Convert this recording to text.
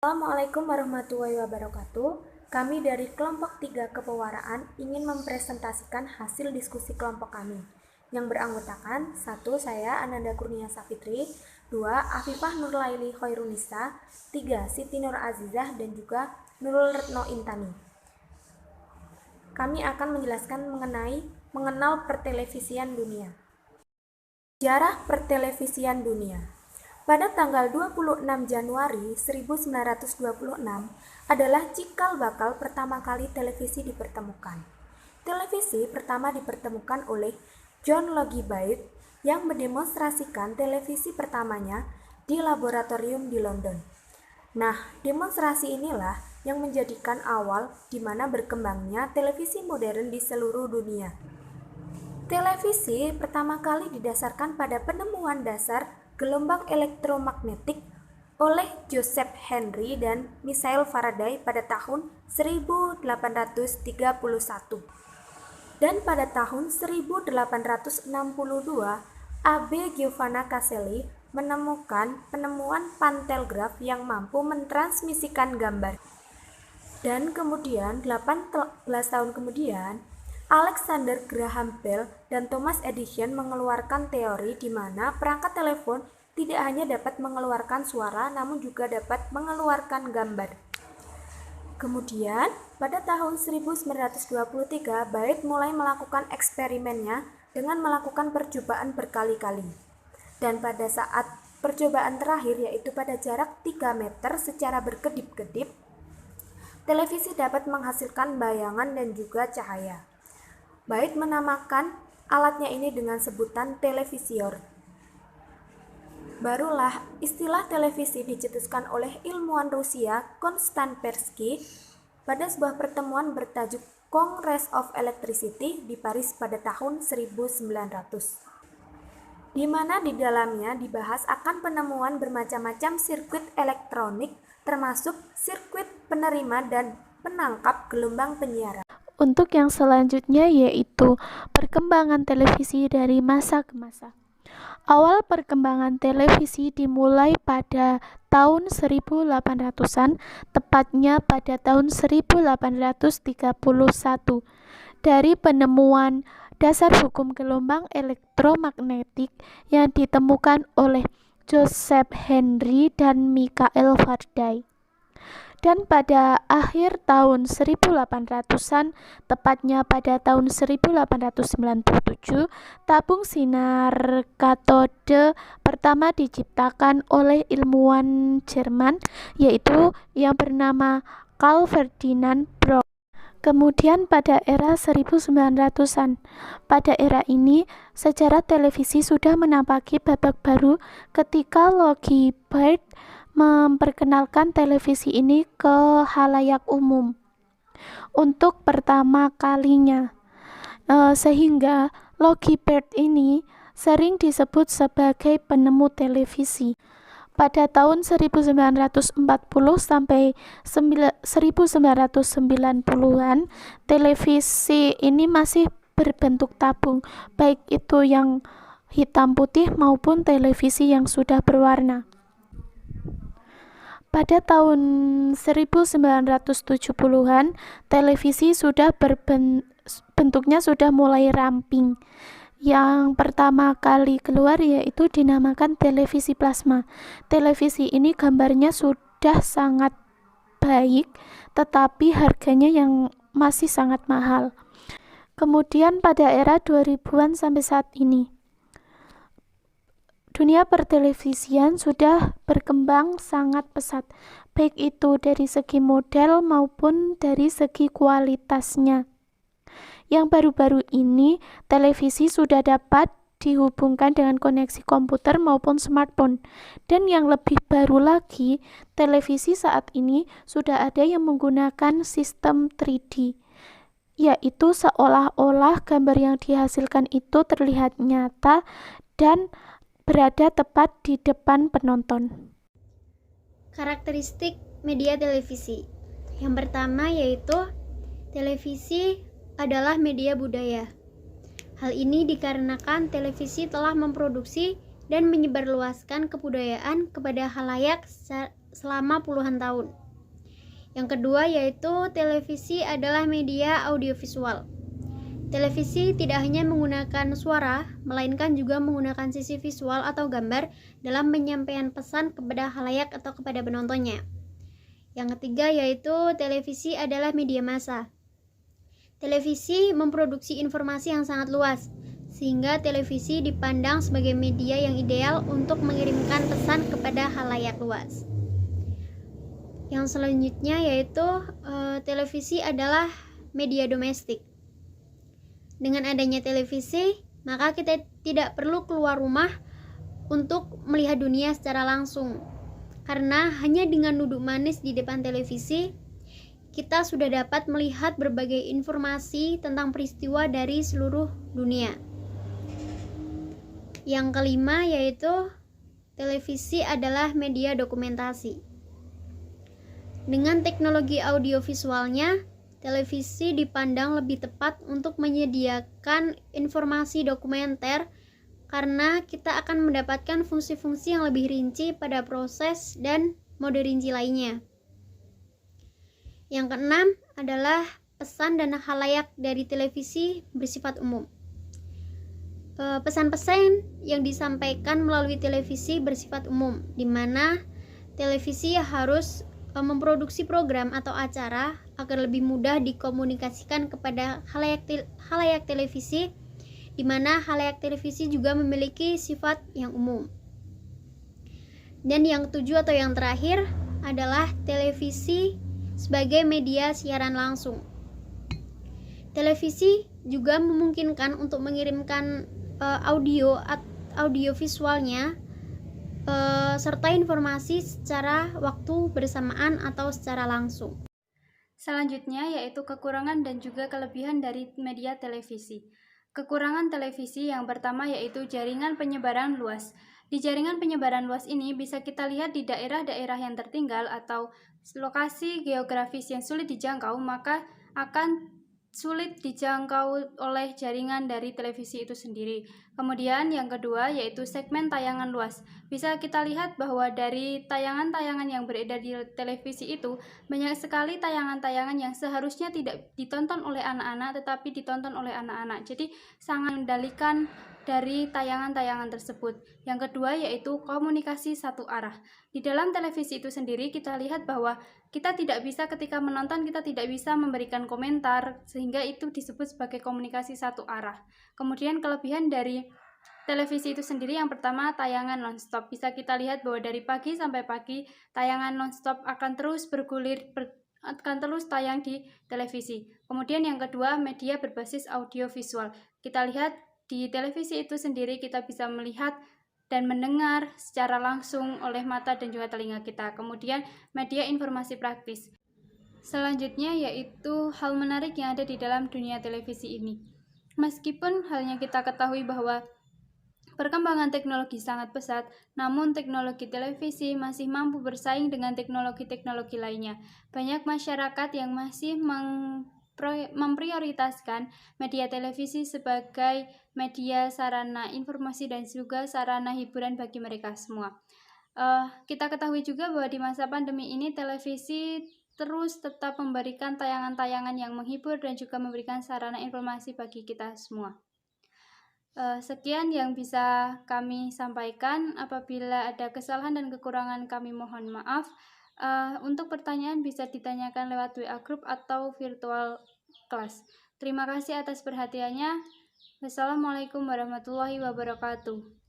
Assalamualaikum warahmatullahi wabarakatuh. Kami dari kelompok 3 Kepewaraan ingin mempresentasikan hasil diskusi kelompok kami yang beranggotakan 1. Saya Ananda Kurnia Safitri, 2. Afifah Nurlaili Khairunisa, 3. Siti Nur Azizah dan juga Nurul Retno Intani. Kami akan menjelaskan mengenal pertelevisian dunia. Sejarah pertelevisian dunia. Pada tanggal 26 Januari 1926 adalah cikal bakal pertama kali televisi dipertemukan. Televisi pertama dipertemukan oleh John Logie Baird yang mendemonstrasikan televisi pertamanya di laboratorium di London. Nah, demonstrasi inilah yang menjadikan awal di mana berkembangnya televisi modern di seluruh dunia. Televisi pertama kali didasarkan pada penemuan dasar gelombang elektromagnetik oleh Joseph Henry dan Michael Faraday pada tahun 1831. Dan pada tahun 1862, AB Giovanna Caselli menemukan penemuan pantelegraf yang mampu mentransmisikan gambar. Dan kemudian 18 tahun kemudian, Alexander Graham Bell dan Thomas Edison mengeluarkan teori di mana perangkat telepon tidak hanya dapat mengeluarkan suara namun juga dapat mengeluarkan gambar. Kemudian, pada tahun 1923, Baird mulai melakukan eksperimennya dengan melakukan percobaan berkali-kali. Dan pada saat percobaan terakhir, yaitu pada jarak 3 meter secara berkedip-kedip, televisi dapat menghasilkan bayangan dan juga cahaya. Baird menamakan alatnya ini dengan sebutan televisior. Barulah istilah televisi dicetuskan oleh ilmuwan Rusia Konstant Persky pada sebuah pertemuan bertajuk Congress of Electricity di Paris pada tahun 1900, di mana di dalamnya dibahas akan penemuan bermacam-macam sirkuit elektronik termasuk sirkuit penerima dan penangkap gelombang penyiaran. Untuk yang selanjutnya yaitu perkembangan televisi dari masa ke masa. Awal perkembangan televisi dimulai pada tahun 1800-an, tepatnya pada tahun 1831, dari penemuan dasar hukum gelombang elektromagnetik yang ditemukan oleh Joseph Henry dan Michael Faraday. Dan pada akhir tahun 1800-an, tepatnya pada tahun 1897, tabung sinar katode pertama diciptakan oleh ilmuwan Jerman, yaitu yang bernama Carl Ferdinand Brock. Kemudian pada era 1900-an, pada era ini sejarah televisi sudah menampaki babak baru ketika Logie Baird memperkenalkan televisi ini ke halayak umum untuk pertama kalinya, sehingga Logie Baird ini sering disebut sebagai penemu televisi. Pada tahun 1940 sampai 1990-an, televisi ini masih berbentuk tabung, baik itu yang hitam putih maupun televisi yang sudah berwarna. Pada tahun 1970-an, televisi sudah bentuknya sudah mulai ramping. Yang pertama kali keluar yaitu dinamakan televisi plasma. Televisi ini gambarnya sudah sangat baik, tetapi harganya yang masih sangat mahal. Kemudian pada era 2000-an sampai saat ini, dunia pertelevisian sudah berkembang sangat pesat, baik itu dari segi model maupun dari segi kualitasnya. Yang baru-baru ini, televisi sudah dapat dihubungkan dengan koneksi komputer maupun smartphone. Dan yang lebih baru lagi, televisi saat ini sudah ada yang menggunakan sistem 3D, yaitu seolah-olah gambar yang dihasilkan itu terlihat nyata dan berada tepat di depan penonton. Karakteristik media televisi. Yang pertama yaitu televisi adalah media budaya. Hal ini dikarenakan televisi telah memproduksi dan menyebarluaskan kebudayaan kepada khalayak selama puluhan tahun. Yang kedua yaitu televisi adalah media audiovisual. Televisi tidak hanya menggunakan suara, melainkan juga menggunakan sisi visual atau gambar dalam penyampaian pesan kepada khalayak atau kepada penontonnya. Yang ketiga yaitu televisi adalah media massa. Televisi memproduksi informasi yang sangat luas, sehingga televisi dipandang sebagai media yang ideal untuk mengirimkan pesan kepada khalayak luas. Yang selanjutnya yaitu televisi adalah media domestik. Dengan adanya televisi, maka kita tidak perlu keluar rumah untuk melihat dunia secara langsung. Karena hanya dengan duduk manis di depan televisi, kita sudah dapat melihat berbagai informasi tentang peristiwa dari seluruh dunia. Yang kelima yaitu televisi adalah media dokumentasi. Dengan teknologi audiovisualnya, televisi dipandang lebih tepat untuk menyediakan informasi dokumenter karena kita akan mendapatkan fungsi-fungsi yang lebih rinci pada proses dan mode rinci lainnya. Yang keenam adalah pesan dan khalayak dari televisi bersifat umum. Pesan-pesan yang disampaikan melalui televisi bersifat umum, di mana televisi harus memproduksi program atau acara agar lebih mudah dikomunikasikan kepada khalayak televisi, di mana khalayak televisi juga memiliki sifat yang umum. Dan yang ketujuh atau yang terakhir adalah televisi sebagai media siaran langsung. Televisi juga memungkinkan untuk mengirimkan audio visualnya serta informasi secara waktu bersamaan atau secara langsung. Selanjutnya yaitu kekurangan dan juga kelebihan dari media televisi. Kekurangan televisi yang pertama yaitu jaringan penyebaran luas. Di jaringan penyebaran luas ini bisa kita lihat di daerah-daerah yang tertinggal atau lokasi geografis yang sulit dijangkau, maka akan sulit dijangkau oleh jaringan dari televisi itu sendiri. Kemudian yang kedua yaitu segmen tayangan luas. Bisa kita lihat bahwa dari tayangan-tayangan yang beredar di televisi itu banyak sekali tayangan-tayangan yang seharusnya tidak ditonton oleh anak-anak tetapi ditonton oleh anak-anak. Jadi sangat mengendalikan dari tayangan-tayangan tersebut. Yang kedua yaitu komunikasi satu arah. Di dalam televisi itu sendiri kita lihat bahwa kita tidak bisa ketika menonton, kita tidak bisa memberikan komentar, sehingga itu disebut sebagai komunikasi satu arah. Kemudian kelebihan dari televisi itu sendiri yang pertama tayangan nonstop. Bisa kita lihat bahwa dari pagi sampai pagi tayangan nonstop akan terus bergulir, akan terus tayang di televisi. Kemudian yang kedua media berbasis audiovisual. Kita lihat di televisi itu sendiri kita bisa melihat dan mendengar secara langsung oleh mata dan juga telinga kita. Kemudian media informasi praktis. Selanjutnya yaitu hal menarik yang ada di dalam dunia televisi ini. Meskipun halnya kita ketahui bahwa perkembangan teknologi sangat pesat, namun teknologi televisi masih mampu bersaing dengan teknologi-teknologi lainnya. Banyak masyarakat yang masih memprioritaskan media televisi sebagai media sarana informasi dan juga sarana hiburan bagi mereka semua. Kita ketahui juga bahwa di masa pandemi ini televisi terus tetap memberikan tayangan-tayangan yang menghibur dan juga memberikan sarana informasi bagi kita semua. Sekian yang bisa kami sampaikan. Apabila ada kesalahan dan kekurangan kami mohon maaf. Untuk pertanyaan bisa ditanyakan lewat WA Group atau virtual kelas. Terima kasih atas perhatiannya. Wassalamualaikum warahmatullahi wabarakatuh.